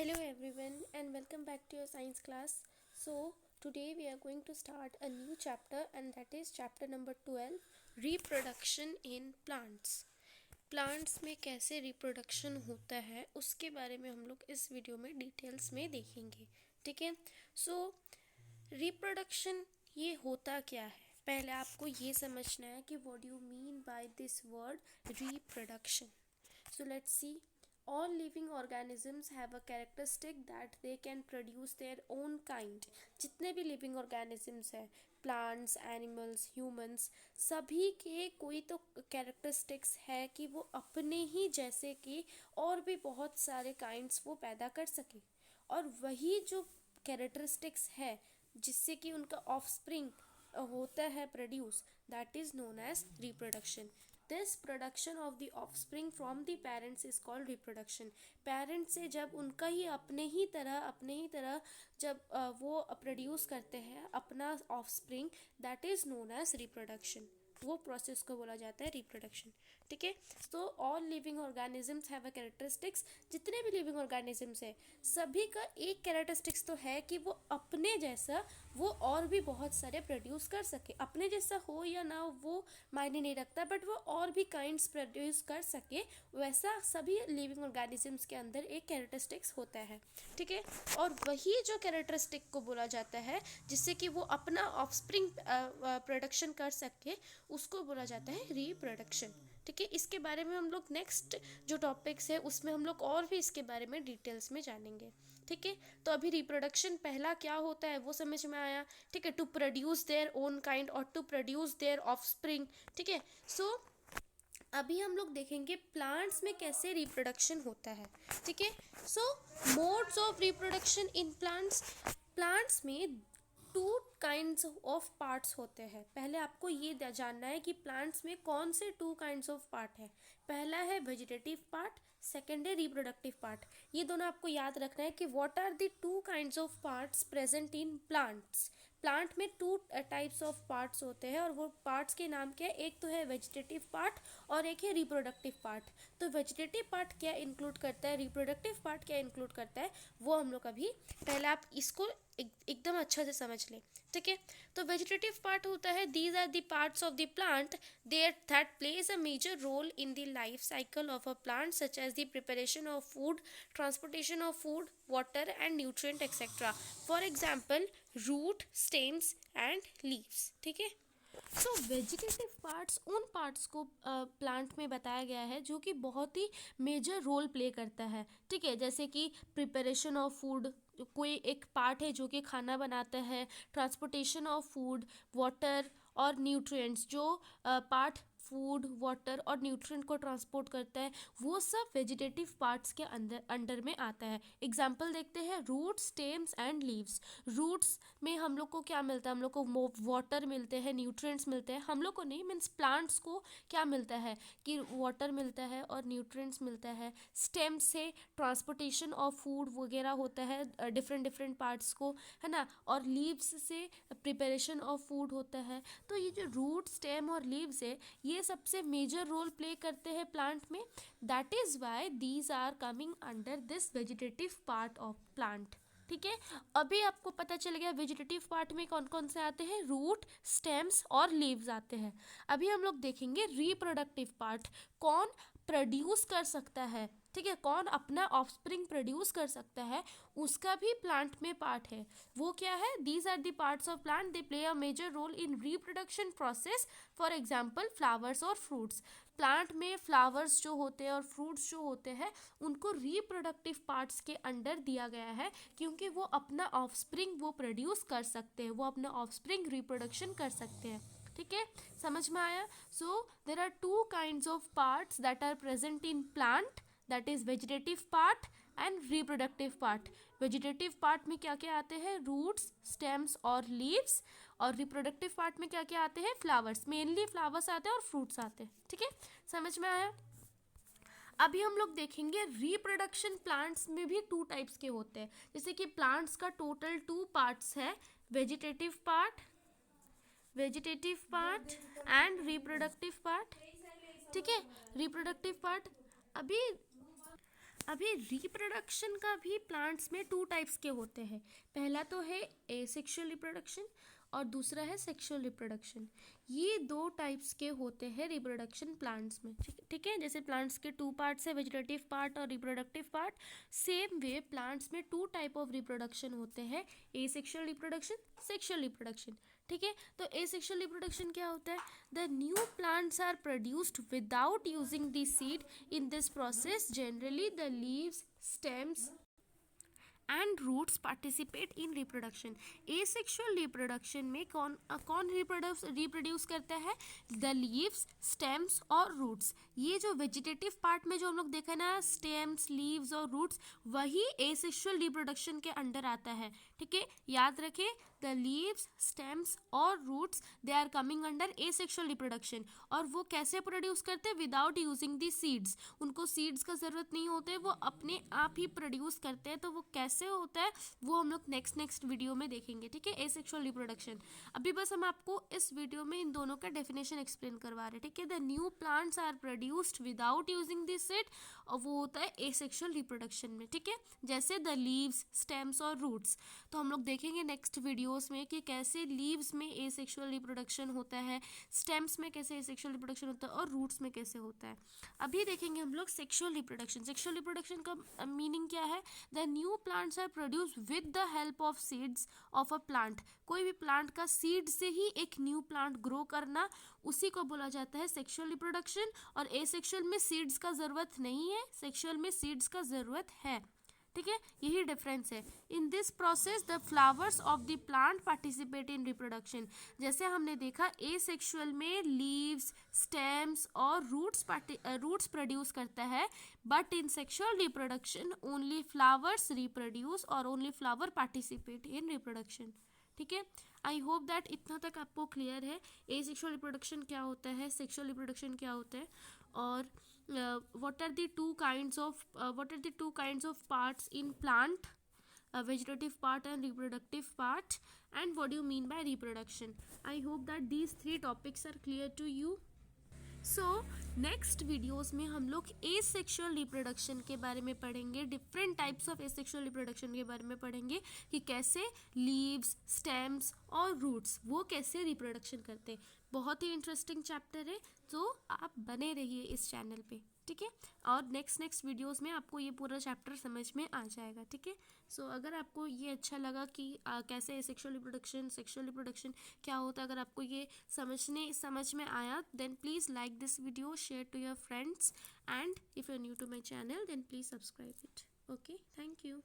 Hello everyone and welcome back to your science class. So today we are going to start a new chapter and that is chapter number 12 reproduction in plants. Plants में कैसे reproduction होता है उसके बारे में हम लोग इस वीडियो में डिटेल्स में देखेंगे. ठीक है. सो रिप्रोडक्शन ये होता क्या है, पहले आपको ये समझना है कि what you mean by this word reproduction. So let's see. All living organisms have a characteristic that they can produce their own kind. जितने भी living organisms हैं, plants, animals, humans, सभी के कोई तो characteristics है कि वो अपने ही जैसे कि और भी बहुत सारे kinds वो पैदा कर सके. और वही जो characteristics है जिससे कि उनका offspring होता है produce, that is known as reproduction. This production of the offspring from the parents is called reproduction. Parents से जब उनका ही अपने ही तरह जब वो प्रोड्यूस करते हैं अपना offspring, that is known as reproduction. वो प्रोसेस को बोला जाता है रिप्रोडक्शन. ठीक है. So all living organisms have a characteristics. जितने भी लिविंग ऑर्गेनिजम्स है सभी का एक कैरेक्टरिस्टिक्स तो है कि वो अपने जैसा वो और भी बहुत सारे प्रोड्यूस कर सके. अपने जैसा हो या ना हो वो मायने नहीं रखता, बट वो और भी काइंड्स प्रोड्यूस कर सके, वैसा सभी लिविंग ऑर्गेनिजम्स के अंदर एक कैरेक्टरिस्टिक्स होता है. ठीक है. और वही जो कैरेक्टरिस्टिक को बोला जाता है जिससे कि वो अपना ऑफस्प्रिंग प्रोडक्शन कर सके, उसको बोला जाता है रिप्रोडक्शन. ठीक है. इसके बारे में हम लोग नेक्स्ट जो टॉपिक्स है उसमें हम लोग और भी इसके बारे में डिटेल्स में जानेंगे. ठीक है. तो अभी रिप्रोडक्शन पहला क्या होता है वो समझ में आया. ठीक है. To produce their own kind और टू प्रोड्यूस देयर ऑफस्प्रिंग. ठीक है. सो अभी हम लोग देखेंगे प्लांट्स में कैसे रिप्रोडक्शन होता है. ठीक है. So modes of reproduction in plants. Plants में टू काइंड्स ऑफ पार्ट्स होते हैं. पहले आपको ये जानना है कि प्लांट्स में कौन से टू काइंड्स ऑफ पार्ट है. पहला है वेजिटेटिव पार्ट, सेकेंड है रिप्रोडक्टिव पार्ट. ये दोनों आपको याद रखना है कि what are the two kinds of parts present in plants. Plant में टू टाइप्स ऑफ पार्ट्स होते हैं और वो पार्ट्स के नाम क्या है. एक तो है वेजिटेटिव पार्ट और एक है रिप्रोडक्टिव पार्ट. तो वेजिटेटिव पार्ट क्या इंक्लूड करता है, रिप्रोडक्टिव पार्ट क्या इंक्लूड करता है, वो हम लोग अभी पहले आप इसको एकदम अच्छा से समझ लें. ठीक है. तो वेजिटेटिव पार्ट होता है these are the parts of the plant there that plays a major role in the life cycle of a plant such as the preparation of food, transportation of food, water and nutrient etcetera. For example root, stems and leaves. ठीक है. So vegetative parts उन parts को plant में बताया गया है जो कि बहुत ही मेजर रोल प्ले करता है. ठीक है. जैसे कि प्रिपरेशन ऑफ फूड, कोई एक पार्ट है जो कि खाना बनाता है. ट्रांसपोर्टेशन ऑफ फूड, वाटर और न्यूट्रिएंट्स, जो पार्ट फूड, वाटर और न्यूट्रिएंट को ट्रांसपोर्ट करता है, वो सब वेजिटेटिव पार्ट्स के अंडर में आता है. एग्जाम्पल देखते हैं roots, stems and leaves. Roots में हम लोग को क्या मिलता है, हम लोग को वाटर मिलते हैं, न्यूट्रिएंट्स मिलते हैं. हम लोग को नहीं, मीन्स प्लांट्स को क्या मिलता है कि वाटर मिलता है और न्यूट्रिएंट्स मिलता है. स्टेम से ट्रांसपोर्टेशन ऑफ फूड वगैरह होता है डिफरेंट पार्ट्स को, है ना. और लीव्स से प्रिपरेशन ऑफ फूड होता है. तो ये जो रूट, स्टेम और लीव्स है ये सबसे मेजर रोल प्ले करते हैं प्लांट में. That is why these are coming under this vegetative part of plant. ठीक है. अभी आपको पता चल गया वेजिटेटिव पार्ट में कौन कौन से आते हैं, रूट, स्टेम्स और लीव्स आते हैं. अभी हम लोग देखेंगे रिप्रोडक्टिव पार्ट. कौन प्रोड्यूस कर सकता है, ठीक है, कौन अपना ऑफस्प्रिंग प्रोड्यूस कर सकता है, उसका भी प्लांट में पार्ट है. वो क्या है, these are the parts of plant they play a major role in reproduction process. For example flowers और फ्रूट्स. प्लांट में फ्लावर्स जो होते हैं और फ्रूट्स जो होते हैं उनको रिप्रोडक्टिव पार्ट्स के अंडर दिया गया है क्योंकि वो अपना ऑफस्प्रिंग वो प्रोड्यूस कर सकते हैं, वो अपना ऑफस्प्रिंग रिप्रोडक्शन कर सकते हैं. ठीक है. समझ में आया. So there are two kinds of parts that are present in plant, that is vegetative part and reproductive part. Vegetative part में क्या क्या आते हैं, रूट्स, स्टेम्स और लीव्स. और रिप्रोडक्टिव पार्ट में क्या क्या आते हैं, फ्लावर्स, मेनली फ्लावर्स आते हैं और फ्रूट्स आते हैं. ठीक है. समझ में आया. अभी हम लोग देखेंगे रिप्रोडक्शन प्लांट्स में भी टू टाइप्स के होते हैं. जैसे कि प्लांट्स का टोटल टू पार्ट्स है, vegetative part and reproductive part. ठीक है. Reproductive part. अभी अभी रिप्रोडक्शन का भी प्लांट्स में 2 टाइप्स के होते हैं। पहला तो है एसेक्सुअल रिप्रोडक्शन और दूसरा है सेक्सुअल रिप्रोडक्शन। ये 2 टाइप्स के होते हैं रिप्रोडक्शन प्लांट्स में, ठीक है। जैसे प्लांट्स के 2 पार्ट्स है, वेजिटेटिव पार्ट और reproductive part, same way plants में 2 टाइप ऑफ रिप्रोडक्शन होते हैं, एसेक्सुअल रिप्रोडक्शन, सेक्सुअल रिप्रोडक्शन, ठीक है। तो एसेक्सुअल रिप्रोडक्शन क्या होता है? The new plants are produced without using the seed. In this process generally the leaves, stems and roots participate in reproduction. Asexual reproduction में कौन रिप्रोड्यूस करता है? द लीव्स, स्टेम्स और रूट्स। ये जो वेजिटेटिव पार्ट में जो हम लोग देखा ना, स्टेम्स, लीव्स और रूट्स, वही एसेक्सुअल रिप्रोडक्शन के अंडर आता है, ठीक है। याद रखें, द लीव्स, स्टेम्स और roots they are coming under asexual reproduction. और वो कैसे प्रोड्यूस करते हैं? Without using the seeds. उनको सीड्स का ज़रूरत नहीं होते, वो अपने आप ही प्रोड्यूस करते हैं। तो वो कैसे होता है वो हम लोग नेक्स्ट वीडियो में देखेंगे, ठीक है। एसेक्सुअल रिप्रोडक्शन, अभी बस हम आपको इस वीडियो में इन दोनों का डेफिनेशन एक्सप्लेन करवा रहे हैं, ठीक है। The new plants are produced without using this seed, और वो होता है एसेक्सुअल रिप्रोडक्शन में, ठीक है। जैसे द लीव्स, स्टेम्स और रूट्स। तो हम लोग देखेंगे नेक्स्ट वीडियोस में कि कैसे लीव्स में एसेक्सुअल रिप्रोडक्शन होता है, स्टेम्स में कैसे एसेक्सुअल रिप्रोडक्शन होता है और रूट्स में कैसे होता है। अभी देखेंगे हम लोग सेक्सुअल रिप्रोडक्शन। सेक्सुअल रिप्रोडक्शन का मीनिंग क्या है? The new plants are produce with the help of seeds of a plant. कोई भी प्लांट का सीड से ही एक न्यू प्लांट ग्रो करना, उसी को बोला जाता है सेक्सुअल रिप्रोडक्शन। और एसेक्सुअल में सीड्स का ज़रूरत नहीं है, सेक्सुअल में सीड्स का ज़रूरत है, ठीक है। यही डिफरेंस है। In this process the flowers of the plant participate in reproduction. जैसे हमने देखा, एसेक्सुअल में लीव्स, स्टेम्स और रूट्स प्रोड्यूस करता है, but in sexual reproduction only flowers reproduce और only flower participate in reproduction, ठीक है। आई होप दैट इतना तक आपको क्लियर है एसेक्सुअल रिप्रोडक्शन क्या होता है, सेक्सुअल रिप्रोडक्शन क्या होता है, और what are the two kinds of parts in plant, vegetative part and reproductive part, and what do you mean by reproduction. I hope that these 3 topics are clear to you. So next videos में हम लोग asexual reproduction के बारे में पढ़ेंगे, different types of asexual reproduction के बारे में पढ़ेंगे कि कैसे लीव्स, स्टेम्स और रूट्स वो कैसे रिप्रोडक्शन करते हैं। बहुत ही इंटरेस्टिंग चैप्टर है, तो आप बने रहिए इस चैनल पे, ठीक है। और नेक्स्ट वीडियोस में आपको ये पूरा चैप्टर समझ में आ जाएगा, ठीक है। सो अगर आपको ये अच्छा लगा कि कैसे एसेक्सुअल रिप्रोडक्शन, सेक्सुअल रिप्रोडक्शन क्या होता है, अगर आपको ये समझ में आया, then please like this video, share to your friends, and if you are new to my channel then please subscribe it. Okay, thank you.